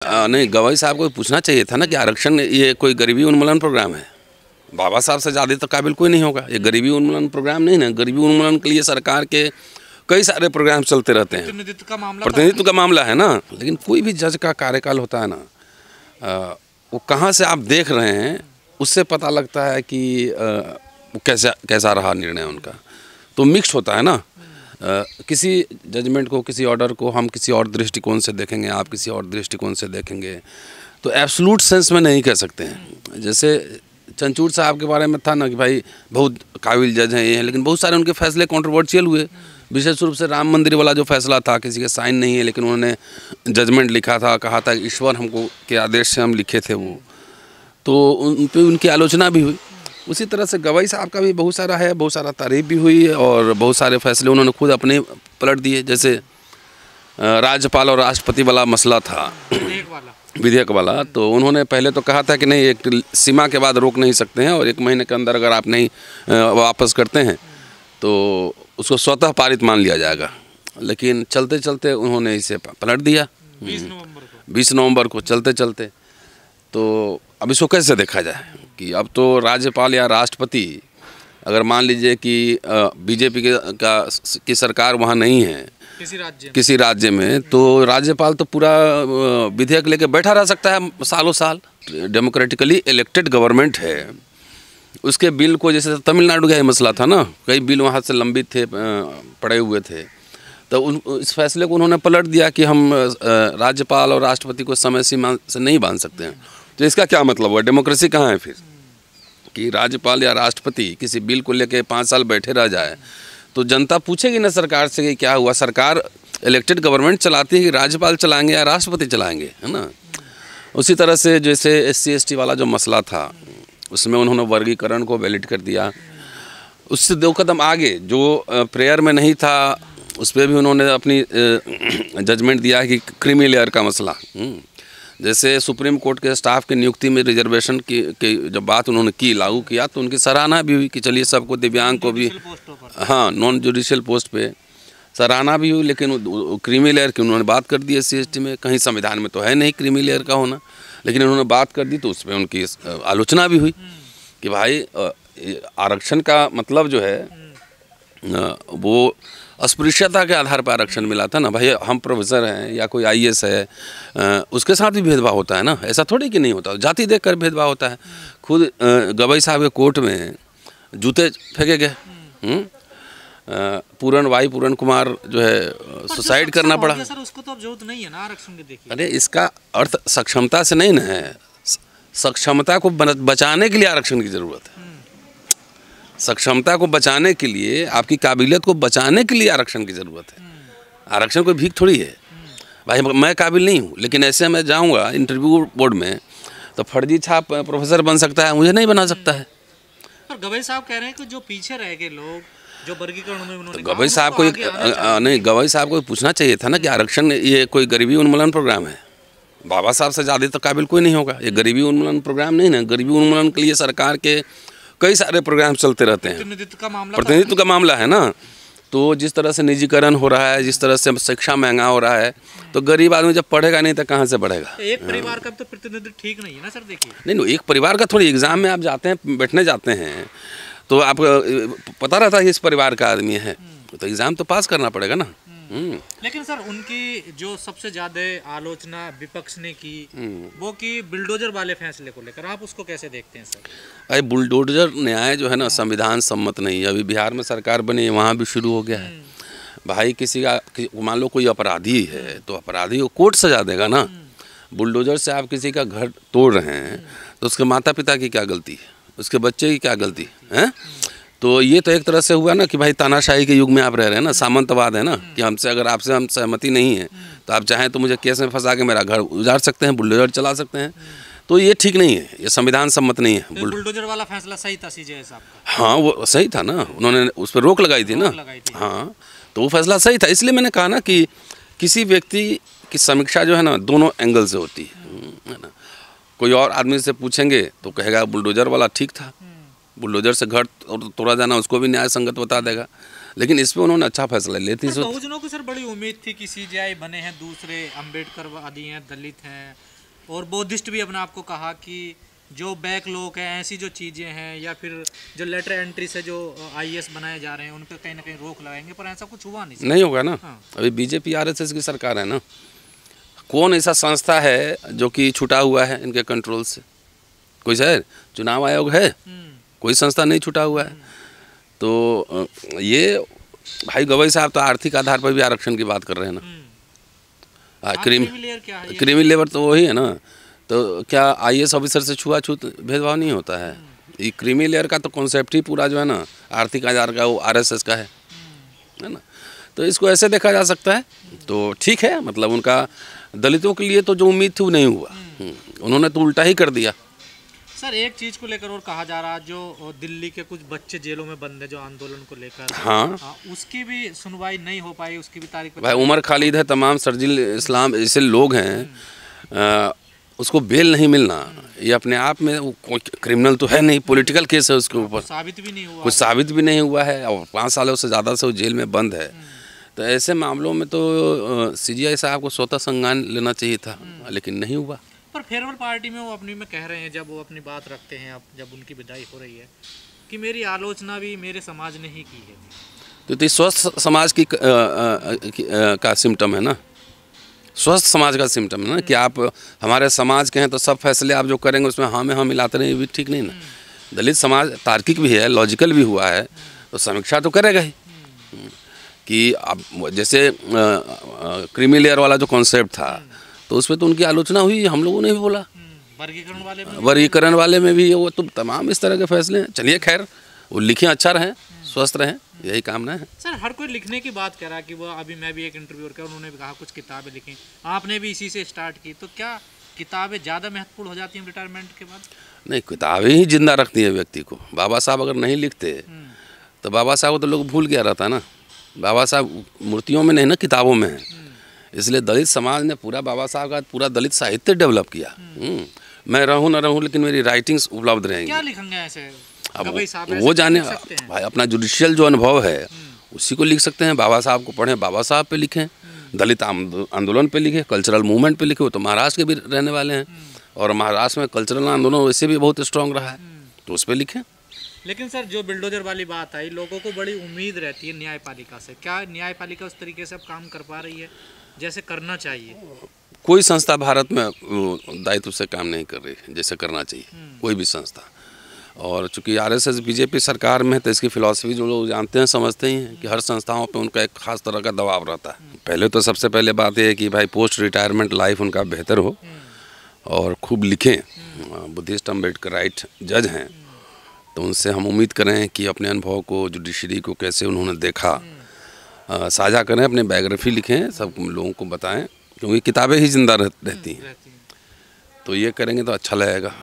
नहीं, गवाई साहब को पूछना चाहिए था ना कि आरक्षण ये कोई गरीबी उन्मूलन प्रोग्राम है। बाबा साहब से ज़्यादा तो काबिल कोई नहीं होगा। ये गरीबी उन्मूलन प्रोग्राम नहीं ना। गरीबी उन्मूलन के लिए सरकार के कई सारे प्रोग्राम चलते रहते हैं। प्रतिनिधित्व का मामला है ना। लेकिन कोई भी जज का कार्यकाल होता है ना, वो कहाँ से आप देख रहे हैं उससे पता लगता है कि वो कैसा रहा निर्णय उनका। तो मिक्स होता है ना। किसी जजमेंट को, किसी ऑर्डर को हम किसी और दृष्टिकोण से देखेंगे, आप किसी और दृष्टिकोण से देखेंगे, तो एब्सोल्यूट सेंस में नहीं कह सकते हैं। जैसे चंचूड़ साहब के बारे में था ना कि भाई बहुत काबिल जज हैं ये हैं, लेकिन बहुत सारे उनके फैसले कंट्रोवर्शियल हुए। विशेष रूप से राम मंदिर वाला जो फैसला था, किसी के साइन नहीं है लेकिन उन्होंने जजमेंट लिखा था, कहा था ईश्वर हमको के आदेश से हम लिखे थे वो, तो उन पर उनकी आलोचना भी हुई। उसी तरह से गवाई साहब का भी बहुत सारा है, बहुत सारा तारीफ भी हुई और बहुत सारे फैसले उन्होंने खुद अपने पलट दिए। जैसे राज्यपाल और राष्ट्रपति वाला मसला था, विधेयक वाला, तो उन्होंने पहले तो कहा था कि नहीं, एक सीमा के बाद रोक नहीं सकते हैं और 1 महीने के अंदर अगर आप नहीं वापस करते हैं तो उसको स्वतः पारित मान लिया जाएगा। लेकिन चलते चलते उन्होंने इसे पलट दिया 20 नवंबर को चलते चलते। तो अब इसको कैसे देखा जाए कि अब तो राज्यपाल या राष्ट्रपति, अगर मान लीजिए कि बीजेपी की सरकार वहाँ नहीं है किसी राज्य में, तो राज्यपाल तो पूरा विधेयक लेके बैठा रह सकता है सालों साल। डेमोक्रेटिकली इलेक्टेड गवर्नमेंट है, उसके बिल को, जैसे तमिलनाडु का ही मसला था ना, कई बिल वहाँ से लंबित थे, पड़े हुए थे, तो इस फैसले को उन्होंने पलट दिया कि हम राज्यपाल और राष्ट्रपति को समय सीमा से नहीं बांध सकते हैं। तो इसका क्या मतलब हुआ? डेमोक्रेसी कहाँ है फिर कि राज्यपाल या राष्ट्रपति किसी बिल को लेके 5 साल बैठे रह जाए तो जनता पूछेगी ना सरकार से कि क्या हुआ। सरकार इलेक्टेड गवर्नमेंट चलाती है कि राज्यपाल चलाएंगे या राष्ट्रपति चलाएंगे, है ना। उसी तरह से जैसे SC ST वाला जो मसला था, उसमें उन्होंने वर्गीकरण को वैलिड कर दिया। उससे 2 कदम आगे जो प्रेयर में नहीं था उस पर भी उन्होंने अपनी जजमेंट दिया कि क्रीमी लेयर का मसला, जैसे सुप्रीम कोर्ट के स्टाफ की नियुक्ति में रिजर्वेशन की जब बात उन्होंने की, लागू किया, तो उनकी सराहना भी हुई कि चलिए सबको, दिव्यांग को भी, हाँ, नॉन जुडिशियल पोस्ट पे सराहना भी हुई। लेकिन क्रीमी लेयर की उन्होंने बात कर दी SC ST में। कहीं संविधान में तो है नहीं क्रीमी लेयर का होना, लेकिन उन्होंने बात कर दी तो उस पर उनकी आलोचना भी हुई कि भाई आरक्षण का मतलब जो है वो अस्पृश्यता के आधार पर आरक्षण मिला था ना। भाई हम प्रोफेसर हैं या कोई IAS है, उसके साथ भी भेदभाव होता है ना, ऐसा थोड़ी कि नहीं होता। जाति देखकर भेदभाव होता है। खुद गवाई साहब के कोर्ट में जूते फेंके गए। पूरन कुमार जो है सुसाइड करना पड़ा। सर उसको तो जरूरत नहीं है ना आरक्षण की, देखिए। अरे इसका अर्थ सक्षमता से नहीं ना है, सक्षमता को बचाने के लिए आरक्षण की जरूरत है। सक्षमता को बचाने के लिए, आपकी काबिलियत को बचाने के लिए आरक्षण की ज़रूरत है। आरक्षण कोई भीख थोड़ी है। भाई मैं काबिल नहीं हूँ, लेकिन ऐसे मैं जाऊँगा इंटरव्यू बोर्ड में तो फर्जी छाप प्रोफेसर बन सकता है, मुझे नहीं बना सकता है। पर गवाई साहब कह रहे हैं कि जो पीछे रह गए लोग, जो वर्गीकरण में उन्होंने, गवाई साहब को नहीं, गवाई साहब को पूछना चाहिए था ना कि आरक्षण ये कोई गरीबी उन्मूलन प्रोग्राम है। बाबा साहब से ज़्यादा तो काबिल कोई नहीं होगा। ये गरीबी उन्मूलन प्रोग्राम नहीं ना। गरीबी उन्मूलन के लिए सरकार के कई सारे प्रोग्राम चलते रहते हैं। प्रतिनिधित्व का मामला है ना। तो जिस तरह से निजीकरण हो रहा है, जिस तरह से शिक्षा महंगा हो रहा है, तो गरीब आदमी जब पढ़ेगा नहीं तो कहाँ से पढ़ेगा। एक परिवार का तो प्रतिनिधित्व ठीक नहीं है ना सर, देखिए। नहीं, एक परिवार का थोड़ी, एग्जाम में आप जाते हैं, बैठने जाते हैं तो आपको पता रहता है कि इस परिवार का आदमी है, तो एग्जाम तो पास करना पड़ेगा ना। लेकिन सर उनकी जो सबसे ज्यादा आलोचना विपक्ष ने की वो की बुलडोजर वाले फैसले को लेकर, आप उसको कैसे देखते हैं सर? भाई बुलडोजर न्याय जो है ना, संविधान सम्मत नहीं है। अभी बिहार में सरकार बनी है, वहाँ भी शुरू हो गया है। भाई किसी का, मान लो कोई अपराधी है तो अपराधी को कोर्ट सजा देगा ना। बुलडोजर से आप किसी का घर तोड़ रहे हैं तो उसके माता पिता की क्या गलती है, उसके बच्चे की क्या गलती है? तो ये तो एक तरह से हुआ ना कि भाई तानाशाही के युग में आप रह रहे हैं ना, सामंतवाद है ना, कि हमसे अगर आपसे हम सहमति नहीं है तो आप चाहें तो मुझे केस में फंसा के मेरा घर उजाड़ सकते हैं, बुलडोजर चला सकते हैं। तो ये ठीक नहीं है, ये संविधान सम्मत नहीं है। बुलडोजर वाला फैसला सही था CJ साहब का? हाँ, वो सही था ना, उन्होंने उस पर रोक लगाई थी ना। हाँ, तो वो फैसला सही था। इसलिए मैंने कहा ना कि किसी व्यक्ति की समीक्षा जो है ना, दोनों एंगल से होती है ना। कोई और आदमी से पूछेंगे तो कहेगा बुलडोजर वाला ठीक था, बुलडोजर से घर तोड़ा जाना उसको भी न्याय संगत बता देगा। लेकिन इस पे उन्होंने अच्छा फैसला लिया थी। बहुजनों को सर बड़ी उम्मीद थी कि CJ बने हैं, दूसरे अम्बेडकर वादी हैं, दलित हैं, और बौद्धिस्ट भी अपने आप को कहा कि जो बैकलॉग है, ऐसी जो चीज़ें हैं या फिर जो लेटर एंट्री से जो आईएएस बनाए जा रहे हैं उन पर कहीं ना कहीं रोक लगाएंगे, पर ऐसा कुछ हुआ नहीं। नहीं होगा ना। हाँ। अभी बीजेपी आरएसएस की सरकार है ना, कौन ऐसा संस्था है जो कि छुटा हुआ है इनके कंट्रोल से? कोई शहर चुनाव आयोग है, कोई संस्था नहीं छुटा हुआ है। तो ये भाई गवई साहब तो आर्थिक आधार पर भी आरक्षण की बात कर रहे हैं ना। क्रीमी लेबर तो वही है ना। तो क्या आईएएस ऑफिसर से छुआछूत भेदभाव नहीं होता है? ये क्रीमी लेयर का तो कॉन्सेप्ट ही पूरा जो है ना आर्थिक आधार का, वो आरएसएस का है ना। तो इसको ऐसे देखा जा सकता है। तो ठीक है, मतलब उनका दलितों के लिए तो जो उम्मीद थी वो नहीं हुआ, उन्होंने तो उल्टा ही कर दिया। सर एक चीज़ को लेकर और कहा जा रहा है, जो दिल्ली के कुछ बच्चे जेलों में बंद है जो आंदोलन को लेकर, हाँ, उसकी भी सुनवाई नहीं हो पाई, उसकी भी तारीख भाई उमर खालिद है, तमाम शर्जील इस्लाम ऐसे लोग हैं, उसको बेल नहीं मिलना ये अपने आप में कोई क्रिमिनल तो है नहीं, पॉलिटिकल केस है उसके ऊपर, साबित भी नहीं हुआ, कुछ साबित भी नहीं हुआ है और 5 सालों से ज़्यादा से वो जेल में बंद है। तो ऐसे मामलों में तो सीजीआई साहब को स्वतः संज्ञान लेना चाहिए था, लेकिन नहीं हुआ। पर फेयरवेल पार्टी में वो अपनी में कह रहे हैं, जब वो अपनी बात रखते हैं, अब जब उनकी विदाई हो रही है, कि मेरी आलोचना भी मेरे समाज ने ही की है। तो स्वस्थ समाज की का सिम्टम है ना, स्वस्थ समाज का सिम्टम है ना कि आप हमारे समाज के हैं तो सब फैसले आप जो करेंगे उसमें हाँ में हाँ मिलाते रहें, ये भी ठीक नहीं ना। दलित समाज तार्किक भी है, लॉजिकल भी हुआ है, तो समीक्षा तो करेगा ही कि अब जैसे क्रीमी लेयर वाला जो कॉन्सेप्ट था तो उसमें तो उनकी आलोचना हुई, हम लोगों ने भी बोला। वर्गीकरण वाले में भी वो तो तमाम इस तरह के फैसले हैं। चलिए खैर, वो लिखें, अच्छा रहें, स्वस्थ रहें, यही कामना है। सर हर कोई लिखने की बात कर रहा है कि वो अभी मैं भी एक इंटरव्यू किया, उन्होंने भी कहा कुछ किताबें लिखी, आपने भी इसी से स्टार्ट की, तो क्या किताबें ज़्यादा महत्वपूर्ण हो जाती हैं रिटायरमेंट के बाद? नहीं, किताबें ही जिंदा रखती हैं व्यक्ति को। बाबा साहब अगर नहीं लिखते तो बाबा साहब को तो लोग भूल गया रहता ना। बाबा साहब मूर्तियों में नहीं ना, किताबों में है। इसलिए दलित समाज ने पूरा बाबा साहब का पूरा दलित साहित्य डेवलप किया। मैं रहूँ ना रहूँ लेकिन मेरी राइटिंग्स उपलब्ध रहेंगी। क्या लिखेंगे ऐसे? अब वो जाने भाई, अपना जुडिशियल जो अनुभव है उसी को लिख सकते हैं। बाबा साहब को पढ़ें, बाबा साहब पे लिखें, दलित आंदोलन पे लिखें, कल्चरल मूवमेंट पे लिखें। वो तो महाराष्ट्र के भी रहने वाले हैं और महाराष्ट्र में कल्चरल आंदोलन वैसे भी बहुत स्ट्रांग रहा है, तो उस पर लिखें। लेकिन सर जो बिल्डोजर वाली बात आई, लोगों को बड़ी उम्मीद रहती है न्यायपालिका से। क्या न्यायपालिका उस तरीके से अब काम कर पा रही है जैसे करना चाहिए? कोई संस्था भारत में दायित्व से काम नहीं कर रही है जैसे करना चाहिए, कोई भी संस्था। और चूंकि आरएसएस बीजेपी सरकार में है तो इसकी फिलॉसफी जो लोग जानते हैं समझते ही हैं कि हर संस्थाओं पे उनका एक खास तरह का दबाव रहता है। पहले तो सबसे पहले बात यह है कि भाई पोस्ट रिटायरमेंट लाइफ उनका बेहतर हो और खूब लिखें। बुद्धिस्ट अम्बेडकराइट जज हैं तो उनसे हम उम्मीद करें कि अपने अनुभव को, जुडिशरी को कैसे उन्होंने देखा, साझा करें, अपनी बायोग्राफी लिखें, सब लोगों को बताएं, क्योंकि किताबें ही जिंदा रहती हैं। तो ये करेंगे तो अच्छा लगेगा।